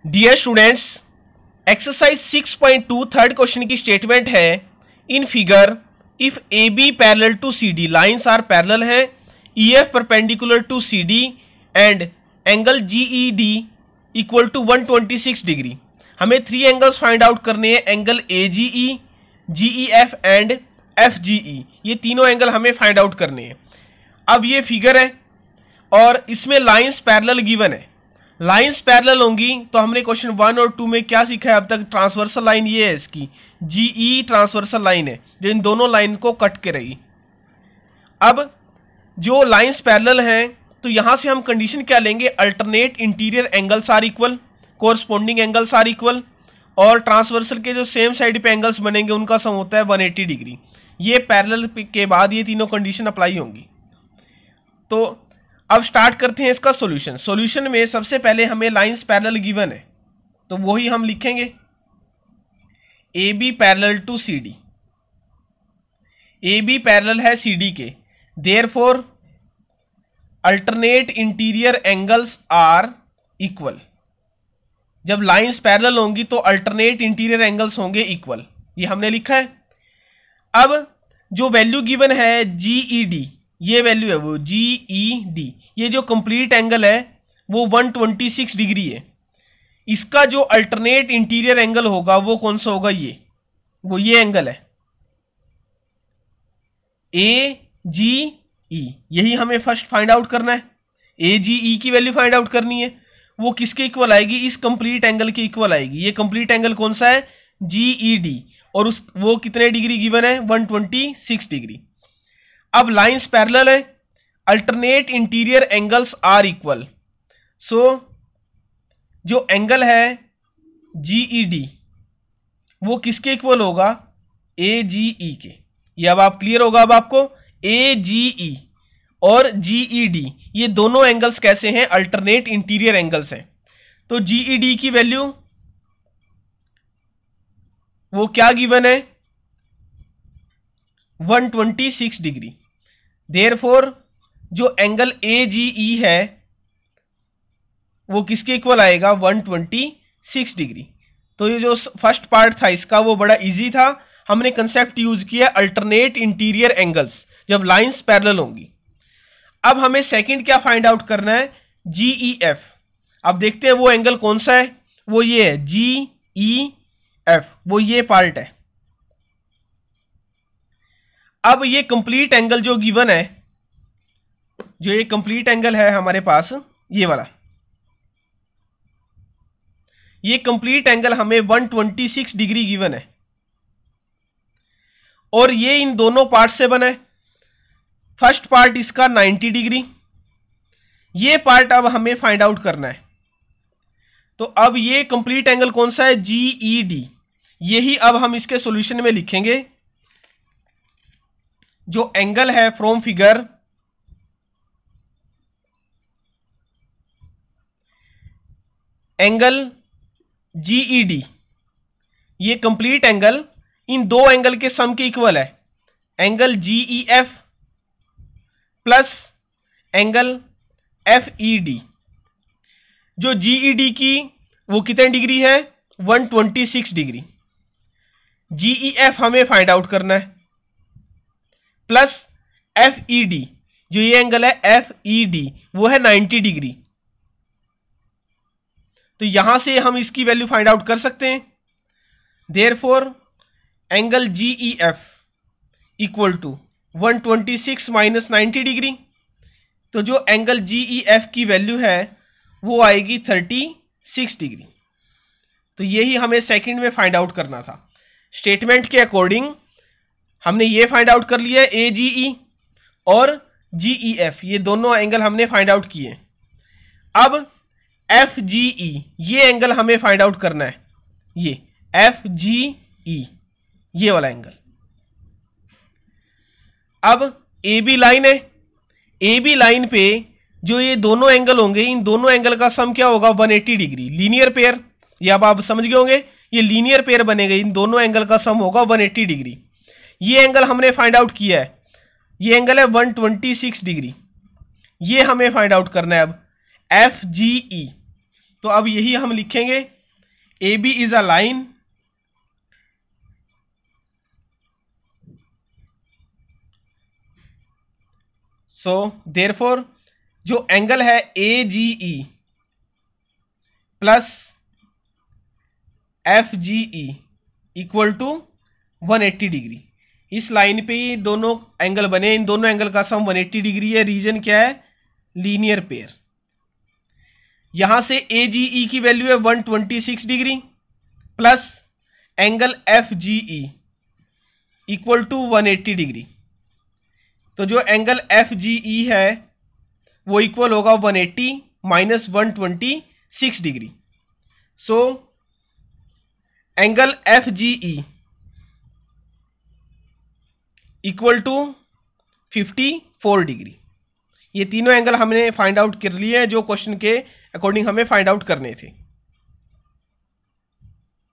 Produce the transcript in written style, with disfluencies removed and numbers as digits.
Dear students, exercise 6.2 third question की statement है in figure if A B parallel to C D, lines are parallel है, E F perpendicular to C D and angle G E D equal to 126 degree. हमें three angles find out करने हैं, angle A G E, G E F and F G E. ये तीनों angle हमें find out करने हैं। अब ये फिगर है और इसमें लाइन्स पैरेलल गिवन है। लाइन्स पैरेलल होंगी तो हमने क्वेश्चन 1 और 2 में क्या सीखा है अब तक? ट्रांसवर्सल लाइन ये है, इसकी जीई ट्रांसवर्सल लाइन है जो इन दोनों लाइन को कट के रहेगी। अब जो लाइन्स पैरेलल हैं तो यहां से हम कंडीशन क्या लेंगे? Alternate interior angles are equal, corresponding angles are equal, और ट्रांसवर्सल के जो सेम साइड पे एंगल्स बनेंगे उनका सम होता है 180 डिग्री। ये पैरेलल के बाद ये तीनों कंडीशन अप्लाई होंगी। तो अब स्टार्ट करते हैं इसका सॉल्यूशन। सॉल्यूशन में सबसे पहले हमें लाइंस पैरेलल गिवन है तो वही हम लिखेंगे, A B parallel to C D. A B parallel है सी डी के, therefore alternate interior angles are equal. जब लाइंस पैरेलल होंगी तो अल्टरनेट इंटीरियर एंगल्स होंगे इक्वल, ये हमने लिखा है। अब जो वैल्यू गिवन है जी ई डी, ये वैल्यू है वो जी ई डी, ये जो कंप्लीट एंगल है वो 126 डिग्री है। इसका जो अल्टरनेट इंटीरियर एंगल होगा वो कौन सा होगा? ये एंगल है ए जी ई। यही हमें फर्स्ट फाइंड आउट करना है। ए जी ई की वैल्यू फाइंड आउट करनी है। वो किसके इक्वल आएगी? इस कंप्लीट एंगल के इक्वल आएगी। ये कंप्लीट एंगल कौन सा है? G E D. और वो कितने डिग्री गिवन है? 126 डिग्री। अब लाइंस पैरेलल है, alternate interior angles are equal. So जो एंगल है जीई डी वो किसके इक्वल होगा? ए जी ई के। ये अब आप क्लियर होगा अब आपको, ए जी ई और जीई डी ये दोनों एंगल्स कैसे हैं? अल्टरनेट इंटीरियर एंगल्स हैं। तो जीई डी की वैल्यू वो क्या गिवन है? 126 डिग्री। देयरफॉर जो एंगल ए जी ई है वो किसके इक्वल आएगा? 126 डिग्री। तो ये जो फर्स्ट पार्ट था इसका वो बड़ा इजी था। हमने कंसेप्ट यूज किया अल्टरनेट इंटीरियर एंगल्स जब लाइंस पैरेलल होंगी। अब हमें सेकंड क्या फाइंड आउट करना है? G E F. अब देखते हैं वो एंगल कौन सा है। वो ये है जी ई एफ, वो ये पार्ट है। अब ये कंप्लीट एंगल जो गिवन है, जो ये कंप्लीट एंगल है हमारे पास ये वाला, ये कंप्लीट एंगल हमें 126 डिग्री गिवन है और ये इन दोनों पार्ट से बना है। फर्स्ट पार्ट इसका 90 डिग्री, ये पार्ट अब हमें फाइंड आउट करना है। तो अब ये कंप्लीट एंगल कौन सा है? GE D. यही अब हम इसके सॉल्यूशन में लिखेंगे। जो एंगल है from figure angle GE D, ये कंप्लीट एंगल इन दो एंगल के सम के इक्वल है। Angle GE F plus angle F E D. जो जीई डी की वो कितने डिग्री है? 126 डिग्री। जीई एफ हमें फाइंड आउट करना है प्लस एफ ई डी, जो ये एंगल है एफ ई डी वो है 90 डिग्री। तो यहां से हम इसकी वैल्यू फाइंड आउट कर सकते हैं। Therefore angle GE F equal to 126 minus 90 degree. तो जो एंगल जीई एफ की वैल्यू है वो आएगी 36 डिग्री। तो यही हमें सेकंड में फाइंड आउट करना था। स्टेटमेंट के अकॉर्डिंग हमने ये फाइंड आउट कर लिया है ए जी ई और जीई एफ, ये दोनों एंगल हमने फाइंड आउट किए। अब एफ जी ई ये एंगल हमें फाइंड आउट करना है, ये एफ जी ई ये वाला एंगल। अब ए बी लाइन है, ए बी लाइन पे जो ये दोनों एंगल होंगे इन दोनों एंगल का सम क्या होगा? 180 डिग्री। लीनियर पेयर, ये अब आप समझ गए होंगे, ये लीनियर पेयर बनेगा। इन दोनों एंगल का सम होगा 180 डिग्री। ये एंगल हमने फाइंड आउट किया है, ये एंगल है 126 डिग्री। ये हमें फाइंड आउट करना है अब एफ जी ई। तो अब यही हम लिखेंगे AB is a line so therefore जो एंगल है AGE plus FGE equal to 180 degree. इस लाइन पे ही दोनों एंगल बने, इन दोनों एंगल का सम 180 डिग्री है। रीजन क्या है? Linear pair. यहां से AGE की वैल्यू है 126 degree plus angle FGE equal to 180 degree. तो जो एंगल FGE है वो इक्वल होगा 180 minus 126 degree. So angle FGE equal to 54 degree. ये तीनों एंगल हमने फाइंड आउट कर लिए हैं जो क्वेश्चन के अकॉर्डिंग हमें फाइंड आउट करने थे।